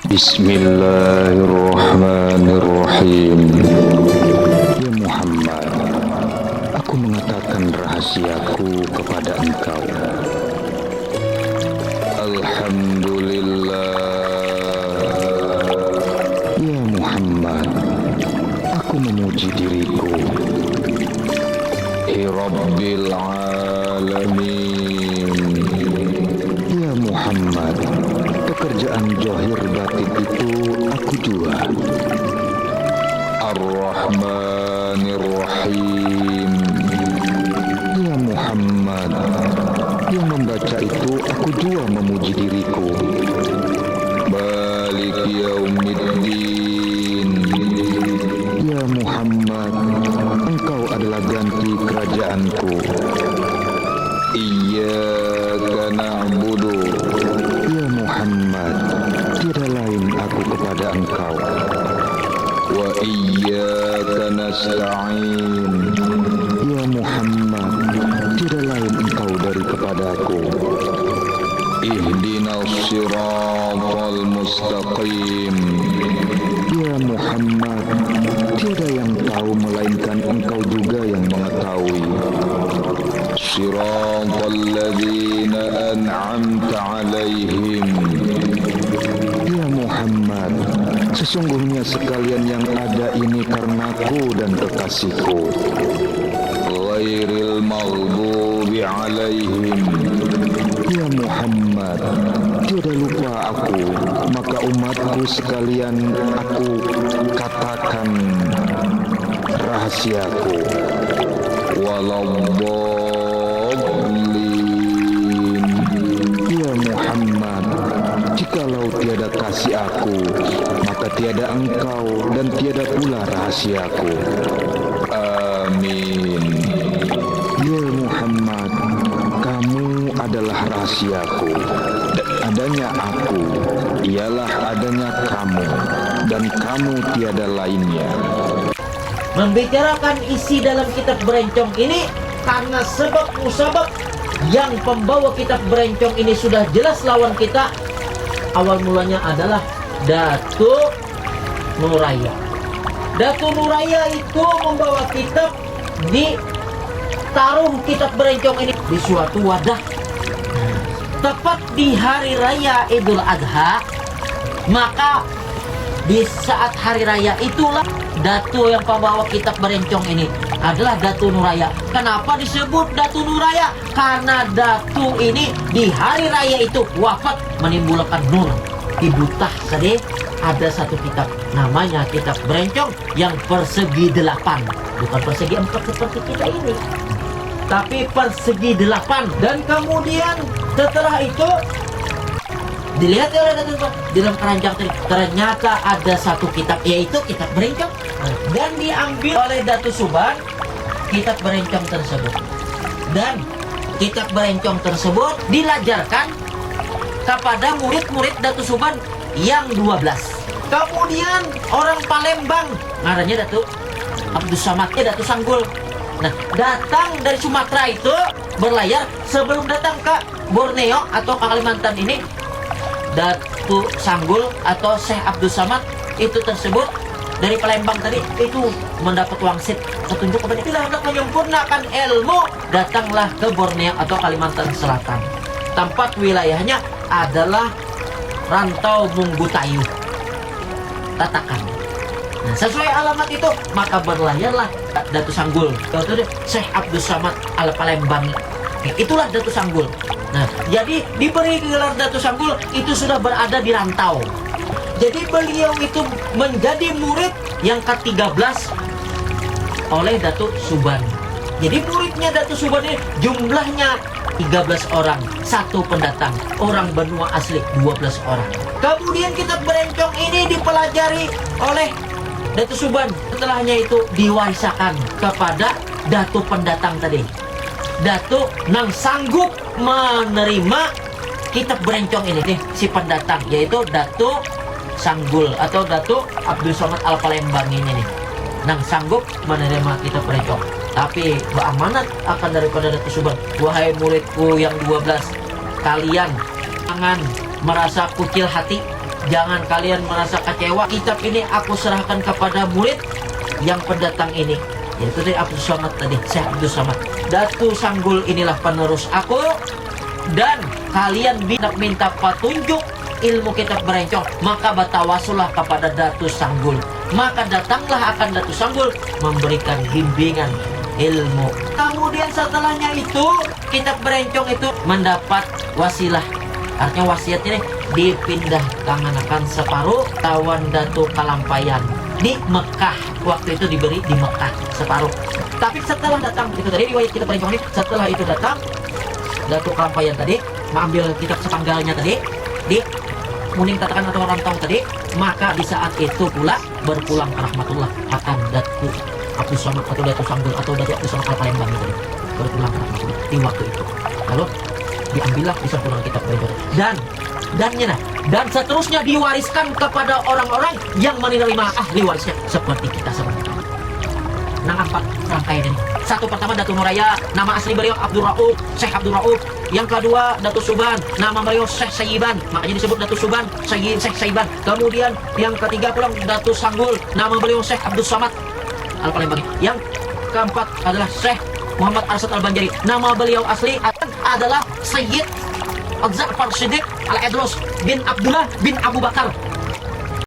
Bismillahirrahmanirrahim. Ya Muhammad, aku mengatakan rahasiaku kepada engkau. Alhamdulillah. Ya Muhammad, aku memuji diriku. Rabbil alamin. Ya Muhammad, pekerjaan zahir batin itu aku jua. Ar-Rahmanir Rahim. Ya Muhammad, yang membaca itu aku jua memuji diriku. Malik Yaumiddin. Ya Muhammad, engkau adalah ganti kerajaanku. Iyyaka na'budu. Ya Muhammad, tiada lain aku kepada engkau. Wa iyyaka nasta'in. Ya Muhammad, tiada lain engkau dari kepadaku. Ihdinas siratal mustaqim. Ya Muhammad, tiada yang tahu melainkan engkau juga yang mengetahui. Siratal ladzina an'amta 'alaihim. Ya Muhammad, sesungguhnya sekalian yang ada ini karenaku dan kekasihku. Ghairil maghdubi 'alaihim. Ya Muhammad, tiada lupa aku, maka umatku sekalian aku katakan rahasiaku. Waladdallin. Ya Muhammad, jikalau tiada kasih aku, maka tiada engkau dan tiada pula rahasiaku. Amin. Ya Muhammad, kamu adalah rahasiaku, dan adanya aku ialah adanya kamu, dan kamu tiada lainnya. Membicarakan isi dalam kitab berencong ini karena sebab musabab yang pembawa kitab berencong ini sudah jelas lawan kita. Awal mulanya adalah Datuk Nuraya. Datuk Nuraya itu membawa kitab, di taruh kitab berencong ini di suatu wadah. Tepat di hari raya Idul Adha, maka di saat hari raya itulah Datu yang pembawa kitab berencong ini adalah Datu Nuraya. Kenapa disebut Datu Nuraya? Karena Datu ini di hari raya itu wafat menimbulkan nur. Di Butah tadi ada satu kitab namanya kitab berencong yang persegi 8, bukan persegi 4 seperti kita ini, tapi persegi 8. Dan kemudian setelah itu dilihat oleh Datuk di dalam keranjang tadi, ternyata ada satu kitab, yaitu kitab berencong, dan diambil oleh Datuk Suban kitab berencong tersebut, dan kitab berencong tersebut dilajarkan kepada murid-murid Datuk Suban yang 12. Kemudian orang Palembang, namanya Datuk Abdus Samadnya Datuk Sanggul, nah datang dari Sumatera itu berlayar. Sebelum datang ke Borneo atau ke Kalimantan ini, Datuk Sanggul atau Syekh Abdul Samad itu tersebut dari Palembang tadi itu mendapat wangsit petunjuk kepada kita hendak menyempurnakan ilmu, datanglah ke Borneo atau Kalimantan Selatan. Tempat wilayahnya adalah Rantau Munggutayu Tatakan. Nah, sesuai alamat itu maka berlayarlah Datuk Sanggul yaitu Syekh Abdul Samad al Palembang. Itulah Datuk Sanggul. Nah, jadi diberi gelar Datuk Sanggul itu sudah berada di rantau. Jadi beliau itu menjadi murid yang ke-13 oleh Datuk Suban. Jadi muridnya Datuk Suban ini jumlahnya 13 orang, satu pendatang, orang benua asli 12 orang. Kemudian kitab berencong ini dipelajari oleh Datuk Suban. Setelahnya itu diwarisakan kepada Datuk pendatang tadi. Datuk nang sanggup menerima kitab berencong ini nih, si pendatang, yaitu Datuk Sanggul atau Datuk Abdul Somad al Palembang ini nih, nang sanggup menerima kitab berencong. Tapi beramanat akan daripada Datuk Suban, wahai muridku yang 12, kalian jangan merasa kucil hati Jangan kalian merasa kecewa. Kitab ini aku serahkan kepada murid yang pendatang ini, yaitu dari Abdul Somad tadi, Syekh Abdul Somad. Datu Sanggul inilah penerus aku, dan kalian minta petunjuk ilmu kitab berencong, maka batawasulah kepada Datu Sanggul. Maka datanglah akan Datu Sanggul memberikan bimbingan ilmu. Kemudian setelahnya itu kitab berencong itu mendapat wasilah. Artinya wasiat ini dipindah tangan separuh tawan Datu Kalampayan di Mekah. Waktu itu diberi di Mekah separuh. Tapi setelah datang itu tadi riwayat kitab berencong ini, setelah itu datang Datu Kalampayan tadi mengambil kitab sepanggalnya tadi di Muning Tatakan atau Rantau tadi, maka di saat itu pula berpulang ke rahmatullah akan Datu Abdul Somad atau Datu Sanggul atau Datu Abdul Somad Al-Palembang itu berpulang ke rahmatullah di waktu itu. Lalu diambillah disempurnakan kitab berencong dan seterusnya diwariskan kepada orang-orang yang menerima ahli warisnya seperti kita sebenarnya. Nah, 4 rangkaian ini. Satu pertama Datu Nuraya, nama asli beliau Abdul Rauf, Syekh Abdul Rauf. Yang kedua Datu Suban, nama beliau Syekh Sayyiban, makanya disebut Datu Suban, Syekh Sayyiban. Kemudian yang ketiga pulang Datu Sanggul, nama beliau Syekh Abdul Somad Al-Palembang. Yang keempat adalah Syekh Muhammad Arsyad Al-Banjari, nama beliau asli adalah Sayyid Al-Za'far Siddiq Al-Idrus bin Abdullah bin Abu Bakar